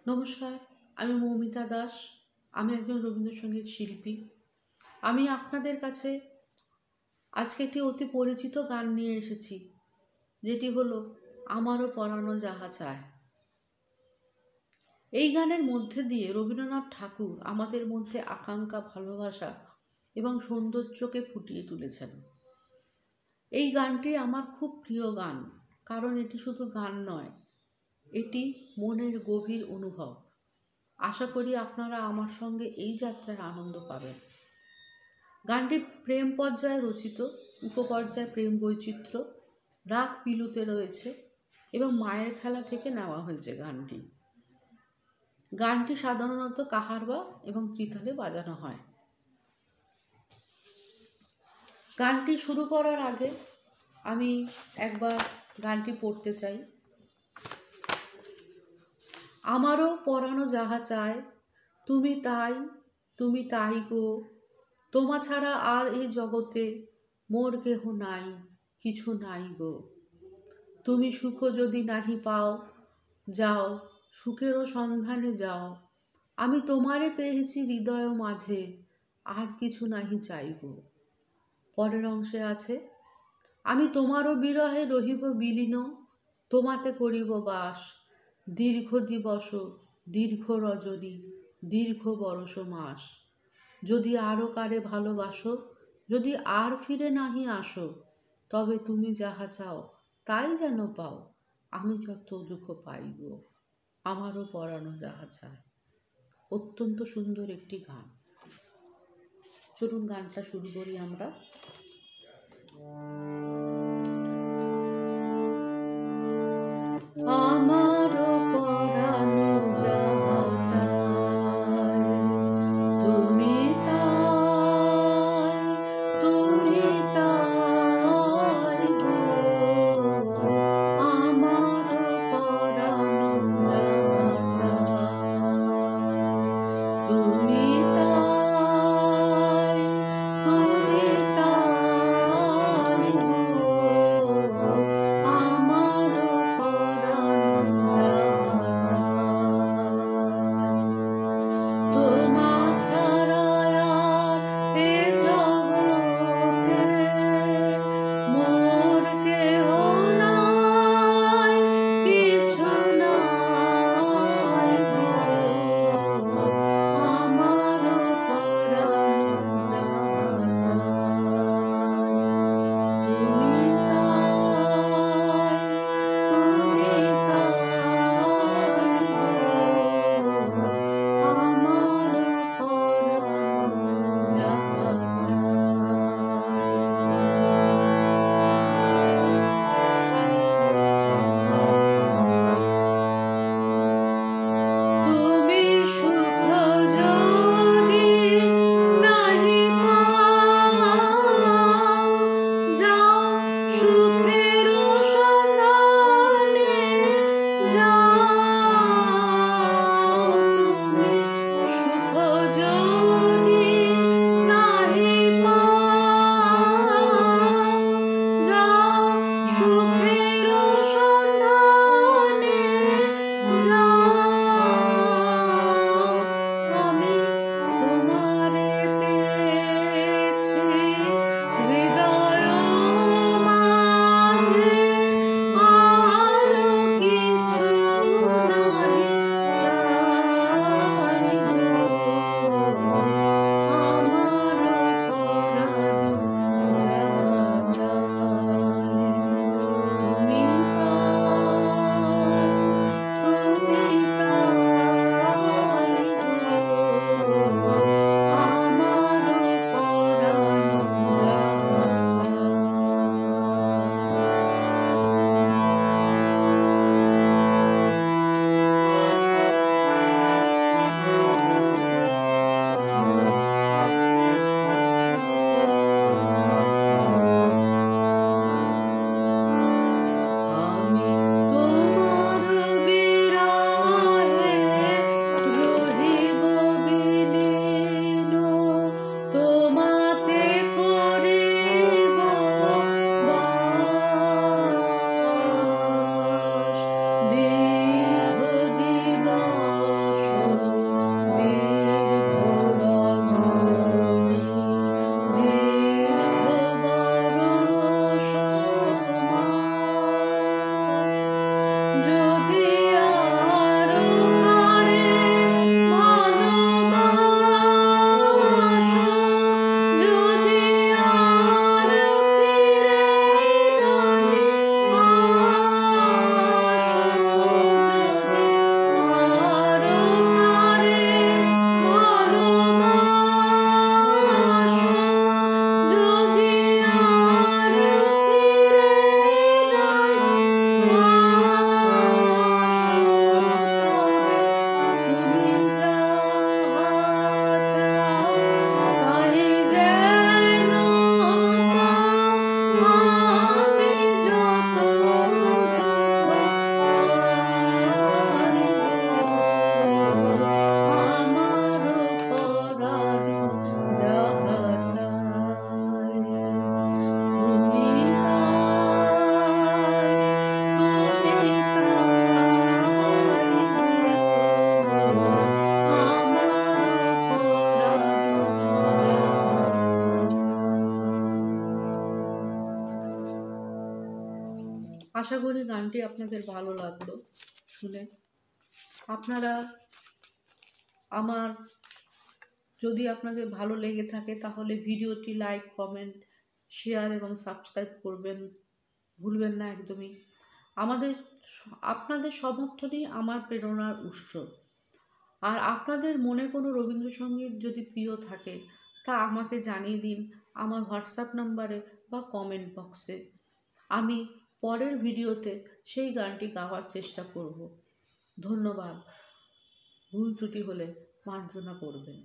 নমস্কার, আমি মৌমিতা দাস। আমি একজন রবীন্দ্রসঙ্গীত শিল্পী। আমি আপনাদের কাছে আজকে একটি অতি পরিচিত গান নিয়ে এসেছি, যেটি হলো আমারও পরানো যাহা চায়। এই গানের মধ্যে দিয়ে রবীন্দ্রনাথ ঠাকুর আমাদের মধ্যে আকাঙ্ক্ষা, ভালোবাসা এবং সৌন্দর্যকে ফুটিয়ে তুলেছেন। এই গানটি আমার খুব প্রিয় গান, কারণ এটি শুধু গান নয়, এটি মনের গভীর অনুভব। আশা করি আপনারা আমার সঙ্গে এই যাত্রায় আনন্দ পাবেন। গানটি প্রেম পর্যায়ে রচিত, উপপর্যায়ে প্রেম বৈচিত্র্য, রাগ পিলুতে রয়েছে এবং মায়ের খেলা থেকে নেওয়া হয়েছে গানটি সাধারণত কাহারবা এবং ত্রিতালে বাজানো হয়। গানটি শুরু করার আগে আমি একবার গানটি পড়তে চাই। আমারও পরানো যাহা চায়, তুমি তাই গো, তোমা ছাড়া আর এই জগতে মোর কেহ নাই, কিছু নাই গো। তুমি সুখ যদি নাহি পাও, যাও সুখেরও সন্ধানে যাও, আমি তোমারে পেয়েছি হৃদয় মাঝে, আর কিছু নাহি চাই গো। পরের অংশে আছে, আমি তোমারও বিরহে রহিব বিলীন, তোমাতে করিব বাস, দীর্ঘ দিবস, দীর্ঘ রজনী, দীর্ঘ বরষ মাস। যদি আরও কারে ভালোবাসো, যদি আর ফিরে নাহি আসো, তবে তুমি যাহা চাও তাই যেন পাও, আমি যত দুঃখ পাই গো। আমারও পরানো যাহা চায়। অত্যন্ত সুন্দর একটি গান। চলুন গানটা শুরু করি আমরা। আমারও পরানো যাহা চায়, তুমি তাই গো। আমারও পরানো যাহা চায়, তুমি তাই গো। আমারও পরানো যাহা চায়, তোমা ছাড়া আর এ জগতে মোর কেহ নাই, কিছু নাই গো। আমারও পরানো যাহা চায়, তুমি তাই গো। আমারও পরানো যাহা চায়। তুমি সুখ যদি নাহি পাও, যাও সুখের সন্ধানে যাও। তুমি সুখ যদি নাহি পাও, যাও সুখের সন্ধানে যাও। আমি তোমারে পেয়েছি হৃদয় মাঝে, আর কিছু যদি আরো কারে ভালোবাসো, যদি আর ফিরে নাহি আসো, যদি আরো কারে ভালোবাসো, যদি আর ফিরে নাহি আসো, তবে তুমি যাহা চাও তাই যেন পাও, আমি যত দুঃখ আমার পরাণ যাহা চায়, তুমি আশা করি গানটি আপনাদের ভালো লাগলো শুনে। আপনারা যদি আপনাদের ভালো লেগে থাকে তাহলে ভিডিওটি লাইক, কমেন্ট, শেয়ার এবং সাবস্ক্রাইব করবেন, ভুলবেন না একদমই। আপনাদের সমর্থনই আমার প্রেরণার উৎস। আর আপনাদের মনে কোনো রবীন্দ্রসঙ্গীত যদি প্রিয় থাকে তা আমাকে জানিয়ে দিন আমার হোয়াটসঅ্যাপ নাম্বারে বা কমেন্ট বক্সে। আমি পরের ভিডিওতে সেই গানটি গাওয়ার চেষ্টা করব। ধন্যবাদ। ভুল ত্রুটি হলে মার্জনা করবেন।